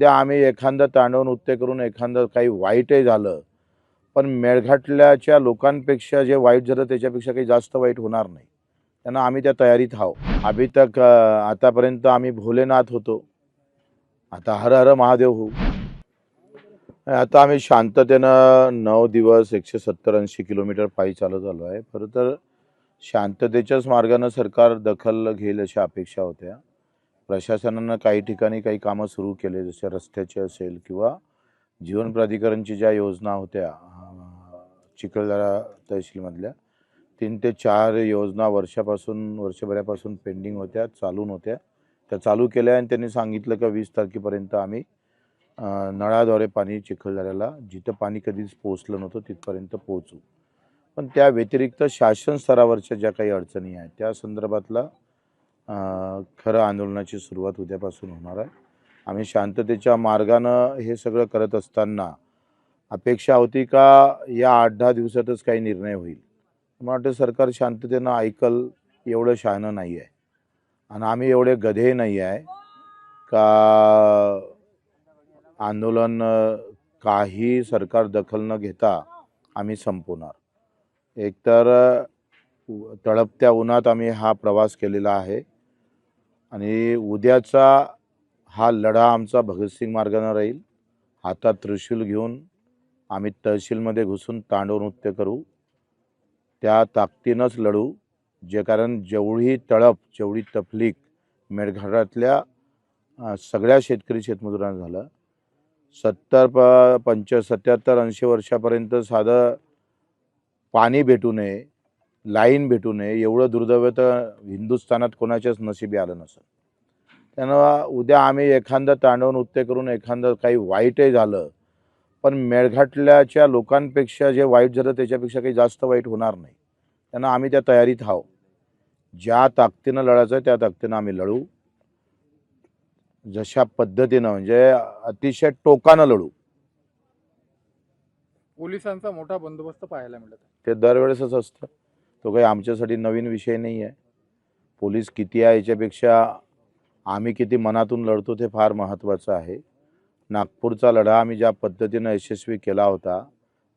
उद्या आम्ही एखादं तांडव नृत्य करून एखादं काही वाईटही झालं, पण मेळघाटल्याच्या लोकांपेक्षा जे वाईट झालं त्याच्यापेक्षा काही जास्त वाईट होणार नाही. त्यांना आम्ही त्या तयारीत आहोत. अभी तक आतापर्यंत आम्ही भोलेनाथ होतो, आता हर हर महादेव होऊ. आता आम्ही शांततेनं 9 दिवस 170-80 किलोमीटर पायी चालत आलो आहे. खरं तर शांततेच्याच मार्गानं सरकार दखल घेईल अशा अपेक्षा होत्या. प्रशासनानं काही ठिकाणी काही कामं सुरू केले, जसे रस्त्याचे असेल किंवा जीवन प्राधिकरणची ज्या योजना होत्या चिखलदरा तहसीलमधल्या 3 ते 4 योजना वर्षभरापासून पेंडिंग होत्या, चालून होत्या. त्या चालू केल्या आणि त्यांनी सांगितलं की 20 तारखेपर्यंत आम्ही नळाद्वारे पाणी चिखलदऱ्याला जिथं पाणी कधीच पोहोचलं नव्हतं तिथपर्यंत पोहोचू. पण त्या व्यतिरिक्त शासन स्तरावरच्या ज्या काही अडचणी आहेत त्या संदर्भातला खरं आंदोलनाची सुरुवात उद्यापासून होणार आहे. आम्ही शांततेच्या मार्गानं हे सगळं करत असताना अपेक्षा होती का या 8-10 दिवसातच काही निर्णय होईल. मला वाटतं सरकार शांततेनं ऐकल एवढं शहाणं नाही आहे आणि आम्ही एवढे गधे नाही आहे का आंदोलन काही सरकार दखल न घेता आम्ही संपवणार. एकतर तळपत्या उन्हात आम्ही हा प्रवास केलेला आहे आणि उद्याचा हा लढा आमचा भगतसिंग मार्गाने राहील. हातात त्रिशूल घेऊन आम्ही तहसीलमध्ये घुसून तांडव नृत्य करू, त्या ताकदीनंच लढू. कारण जेवढी तळप जेवढी तफलीक मेळघाटातल्या सगळ्या शेतकरी शेतमजुरांना झालं, 70-75-80 वर्षापर्यंत साधं पाणी भेटू नये, लाईन भेटू नये एवढं दुर्दैव तर हिंदुस्थानात कोणाच्याच नशिबी आलं नसेल. त्यानं उद्या आम्ही एखादं तांडव नृत्य करून एखादं काही वाईटही झालं, पण मेळघाटल्याच्या लोकांपेक्षा जे वाईट झालं त्याच्यापेक्षा काही जास्त वाईट होणार नाही. त्यांना आम्ही त्या तयारीत आहोत. ज्या ताकदीनं लढायचं त्या ताकदीनं आम्ही लढू. जशा पद्धतीनं म्हणजे अतिशय टोकानं लढू. पोलिसांचा मोठा बंदोबस्त पाहायला मिळत आहे. ते दरवेळेसच असतं, तो काही आमच्यासाठी नवीन विषय नाही आहे. पोलीस किती आहे याच्यापेक्षा आम्ही किती मनातून लढतो ते फार महत्त्वाचं आहे. नागपूरचा लढा आम्ही ज्या पद्धतीनं यशस्वी केला होता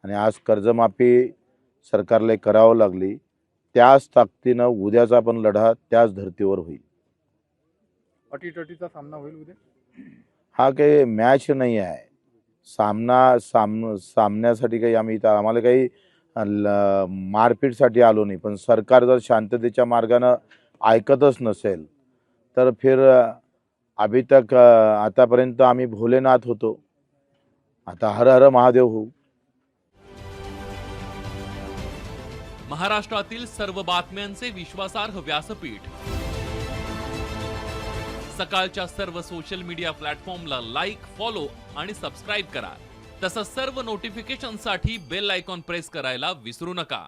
आणि आज कर्जमाफी सरकारला करावं लागली, त्याच ताकदीनं उद्याचा पण लढा त्याच धर्तीवर होईल. अटीतटीचा सामना होईल उद्या. हा काही मॅच नाही आहे. सामन्यासाठी काही आम्ही इथं आम्हाला काही मारपीटसाठी आलो नाही. पण सरकार जर शांततेच्या मार्गानं ऐकतच नसेल तर फिर अभी तक आतापर्यंत आम्ही भोलेनाथ होतो, आता हर हर महादेव होऊ. महाराष्ट्रातील सर्व बातम्यांचे विश्वासार्ह व्यासपीठ सकाळच्या सर्व सोशल मीडिया प्लॅटफॉर्मला लाईक, फॉलो आणि सबस्क्राईब करा. तसंच सर्व नोटिफिकेशनसाठी बेल आयकॉन प्रेस करायला विसरू नका.